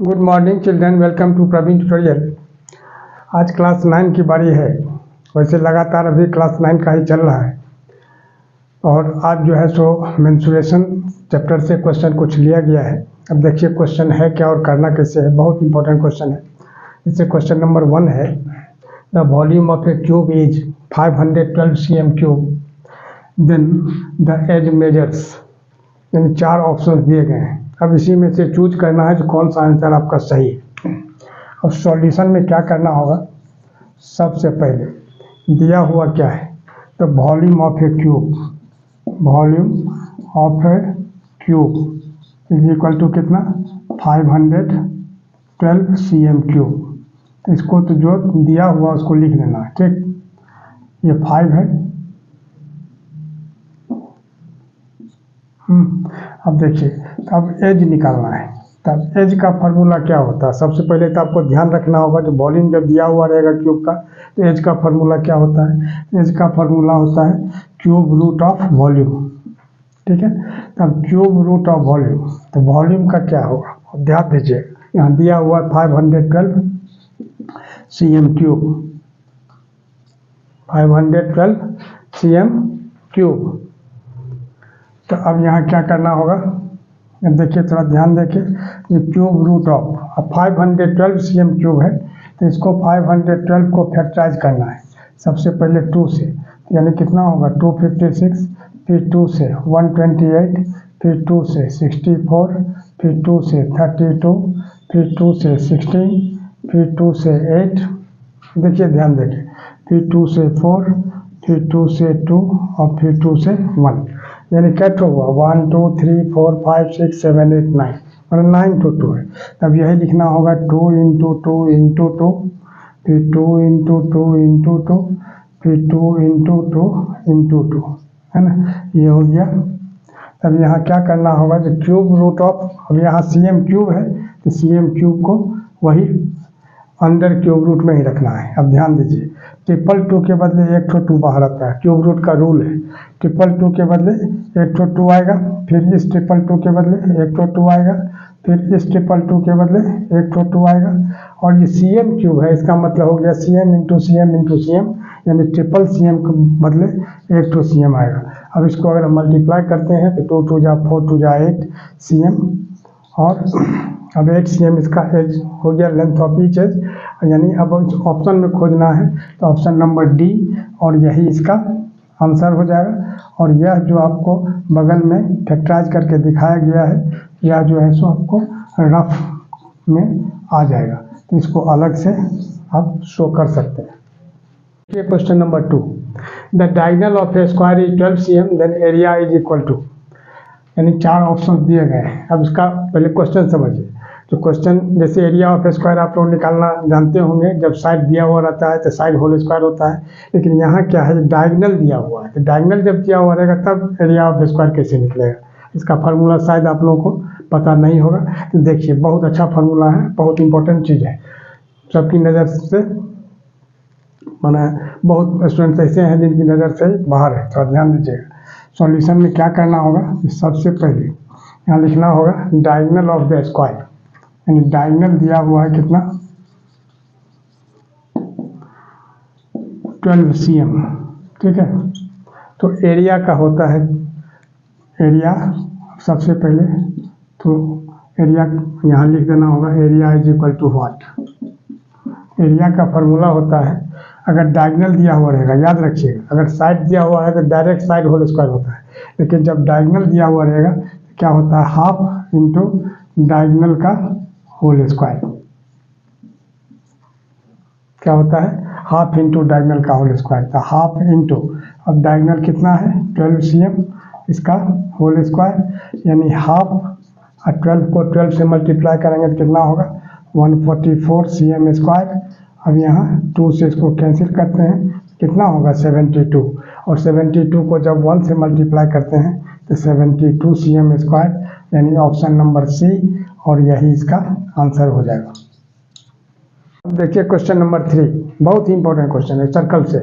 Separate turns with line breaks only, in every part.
Good morning children, welcome to Praveen tutorial. आज class 9 की बारी है। वैसे लगातार अभी क्लास 9 का ही चल रहा है और आज जो है सो मेंस्ट्रुएशन चैप्टर से क्वेश्चन कुछ लिया गया है। अब देखिए क्वेश्चन है क्या और करना कैसे है, बहुत इंपॉर्टेंट क्वेश्चन है। इससे क्वेश्चन नंबर 1 है, the volume of a cube is 512 cm cube, then the edge measures. यानी 4 ऑप्शन दिए गए हैं। अब इसी में से चूज करना है जो कौन सा आंसर आपका सही है। अब सॉल्यूशन में क्या करना होगा, सबसे पहले दिया हुआ क्या है, तो volume of a cube, volume of a cube is equal to कितना 512 cm क्यूब। इसको तो जो दिया हुआ उसको लिख देना है, ठीक। ये 5 है। अब देखिए, अब एज निकालना है। तब एज का फार्मूला क्या होता है, सबसे पहले तो आपको ध्यान रखना होगा जो वॉल्यूम जब दिया हुआ रहेगा क्यूब का, तो एज का फार्मूला क्या होता है। एज का फार्मूला होता है क्यूब रूट ऑफ वॉल्यूम, ठीक है। तब क्यूब रूट ऑफ वॉल्यूम, तो वॉल्यूम का क्या होगा, ध्यान दीजिए। यहाँ दिया हुआ 512 cm क्यूब, 512 cm क्यूब। तो अब यहाँ क्या करना होगा, देखिए थोड़ा ध्यान देखिए, ये क्यूब रूट ऑफ, अब 512 cm क्यूब है तो इसको 512 को फैक्टराइज करना है। सबसे पहले 2 से, यानी कितना होगा 256, फिर 2 से 128, फिर 2 से 64, फिर 2 से 32, फिर 2 से 16, फिर 2 से 8, देखिए ध्यान देखिए, फिर 2 से 4, फिर 2 से 2 और फिर 2 से 1। यानी क्या हुआ 1 2 3 4 5 6 7 8 9, मतलब 9 to 2 है। तब यही लिखना होगा 2 into 2 into 2, फिर 2 into 2 into 2, फिर 2 into 2 into 2, है ना, ये हो गया। तब यहाँ क्या करना होगा, जो क्यूब रूट ऑफ, अब यहाँ cm क्यूब है तो cm क्यूब को वही अंडर क्यूब रूट में ही रखना है। अब ध्यान दीजिए, 222 के बदले 1 to 2 बाहर आता है, क्यूब रूट का रूल है। 222 के बदले 1 to 2 आएगा, फिर इस 222 के बदले 1 to 2 आएगा, फिर इस 222 के बदले 1 to 2 आएगा। और ये cm क्यूब है, इसका मतलब हो गया cm into cm into cm, यानी ट्रिपल cm के बदले 1 to cm आएगा। अब इसको अगर हम मल्टीप्लाई करते हैं तो 2 2 जा 4 2 जा 8 cm, और अब 8 cm इसका एज हो गया, लेंथ ऑफ ईच एज। यानी अब ऑप्शन में खोजना है तो ऑप्शन नंबर डी, और यही इसका आंसर हो जाएगा। और यह जो आपको बगल में फैक्टराइज करके दिखाया गया है, यह जो है सो आपको रफ में आ जाएगा, तो इसको अलग से आप शो कर सकते हैं। ये question number 2, the diagonal of a square is 12 cm, then area is equal to, यानी 4 ऑप्शन दिए गए हैं। अब इसका पहले क्वेश्चन समझिए। तो क्वेश्चन जैसे एरिया ऑफ स्क्वायर आप लोग निकालना जानते होंगे, जब साइड दिया हुआ रहता है तो साइड होल स्क्वायर होता है। लेकिन यहाँ क्या है, डायगोनल दिया हुआ है, तो डायगोनल जब दिया हुआ रहेगा तब एरिया ऑफ स्क्वायर कैसे निकलेगा, इसका फार्मूला शायद आप लोगों को पता नहीं होगा। तो देखिए बहुत अच्छा फार्मूला है, बहुत इंपॉर्टेंट चीज़ है, सबकी नज़र से, माना बहुत स्टूडेंट्स ऐसे हैं जिनकी नज़र से बाहर है, तो ध्यान दीजिएगा। सॉल्यूशन में क्या करना होगा, सबसे पहले यहाँ लिखना होगा डायगोनल ऑफ द स्क्वायर, यानी डायगोनल दिया हुआ है कितना 12 cm, ठीक है। तो एरिया का होता है, एरिया सबसे पहले तो एरिया यहाँ लिख देना होगा, area is equal to what. Area का फार्मूला होता है, अगर डायगोनल दिया हुआ रहेगा, याद रखिएगा, अगर साइड दिया हुआ है तो डायरेक्ट साइड होल स्क्वायर होता है, लेकिन जब डायगोनल दिया हुआ रहेगा तो क्या होता है, हाफ इंटू डायगोनल का होल स्क्वायर। क्या होता है, हाफ इंटू डायगोनल का होल स्क्वायर, था हाफ इंटू, अब डायगोनल कितना है 12 cm, इसका होल स्क्वायर, यानी हाफ, और 12 को 12 से मल्टीप्लाई करेंगे तो कितना होगा 144 cm स्क्वायर। अब यहाँ 2 से इसको कैंसिल करते हैं, कितना होगा 72, और 72 को जब 1 से मल्टीप्लाई करते हैं तो 72 cm स्क्वायर, यानी ऑप्शन नंबर सी, और यही इसका आंसर हो जाएगा। अब देखिए क्वेश्चन नंबर 3, बहुत ही इंपॉर्टेंट क्वेश्चन है, सर्कल से,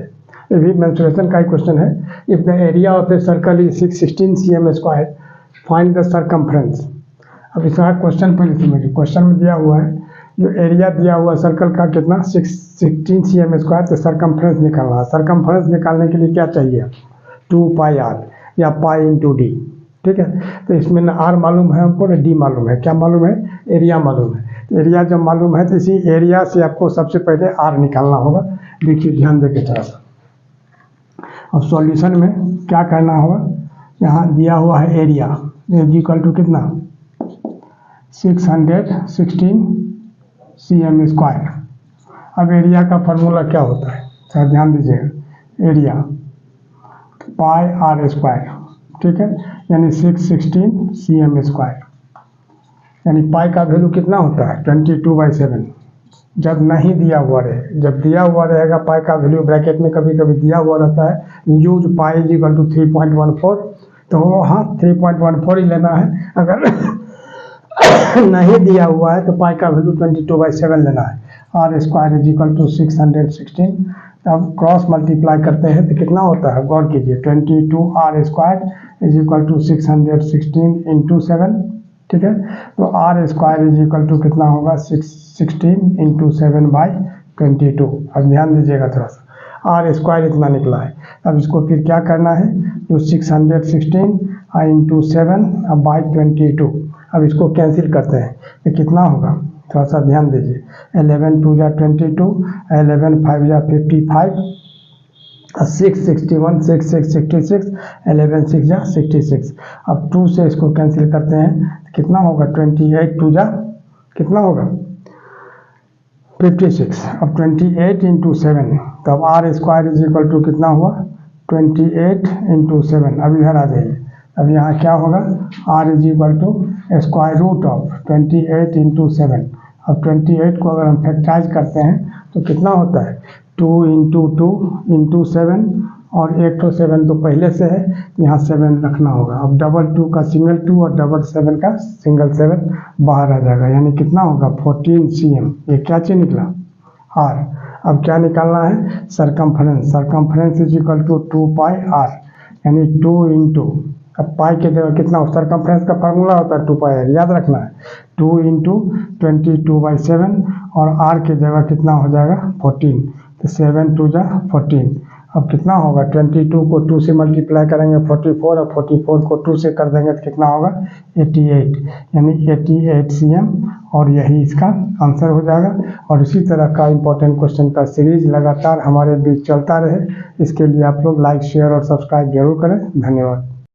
ये भी मेंस्ट्रुएशन का ही क्वेश्चन है। If the area of a circle is 616 cm square, find the circumference. अब इसका क्वेश्चन पहले समझिए। क्वेश्चन में दिया हुआ है जो एरिया दिया हुआ सर्कल का कितना 16 cm स्क्वायर, तो सरकमफ्रेंस निकालना है। सरकमफ्रेंस निकालने के लिए क्या चाहिए 2 पाई आर या पाई इंटू डी, ठीक है। तो इसमें ना आर मालूम है हमको ना डी मालूम है, क्या मालूम है एरिया मालूम है। तो एरिया जब मालूम है तो इसी एरिया से आपको सबसे पहले आर निकालना होगा। देखिए ध्यान देके थोड़ा सा। अब सॉल्यूशन में क्या करना होगा, यहाँ दिया हुआ है एरिया इज इक्वल टू कितना 616 cm स्क्वायर। अब एरिया का फार्मूला क्या होता है, थोड़ा ध्यान दीजिएगा। एरिया पाई आर स्क्वायर, ठीक है, यानी 616 cm स्क्वायर, यानी पाई का वैल्यू कितना होता है 22/7 जब नहीं दिया हुआ रहे। जब दिया हुआ रहेगा पाई का वैल्यू ब्रैकेट में कभी कभी दिया हुआ रहता है use pi is equal to 3.14, तो वहाँ 3.14 ही लेना है। अगर नहीं दिया हुआ है तो पाई का वैल्यू 22/7 लेना है। R square is equal to 616। अब क्रॉस मल्टीप्लाई करते हैं तो कितना होता है, गौर कीजिए 22 r square is equal to 616 into 7, ठीक है। तो r square is equal to कितना होगा 616 इंटू 7/22। अब ध्यान दीजिएगा थोड़ा सा, आर स्क्वायर इतना निकला है। अब इसको फिर क्या करना है, तो 616 इंटू 7/22। अब इसको कैंसिल करते हैं तो कितना होगा, थोड़ा सा ध्यान दीजिए। 11 2 जा 22, 11 5 जा 55, 6 61, 6 6 66, 11 6 जा 66। अब 2 से इसको कैंसिल करते हैं तो कितना होगा 28 2 जा कितना होगा 56। अब 28 इंटू 7, तो अब r square is equal to कितना हुआ 28 इंटू 7। अब इधर आ जाइए। अब यहाँ क्या होगा, r is equal to square root of 28 into 7। अब 28 को अगर हम फैक्टराइज करते हैं तो कितना होता है 2 इंटू 2 इंटू 7, और 1 तो 7 तो पहले से है, यहाँ 7 रखना होगा। अब डबल 2 का सिंगल 2 और डबल 7 का सिंगल 7 बाहर आ जाएगा, यानी कितना होगा 14 cm। ये क्या चीज़ निकला आर। अब क्या निकालना है circumference. Circumference is equal to 2 pi r, यानी 2 इंटू, अब पाई के जगह कितना हो, सरकमफ्रेंस का फार्मूला होता है 2 पाई आर, याद रखना है 2 इंटू 22/7, और आर के जगह कितना हो जाएगा 14, तो 7 2 जा 14। अब कितना होगा 22 को 2 से मल्टीप्लाई करेंगे 44, और 44 को 2 से कर देंगे तो कितना होगा 88, यानी 88 cm, और यही इसका आंसर हो जाएगा। और इसी तरह का इंपॉर्टेंट क्वेश्चन का सीरीज लगातार हमारे बीच चलता रहे, इसके लिए आप लोग लाइक शेयर और सब्सक्राइब जरूर करें। धन्यवाद।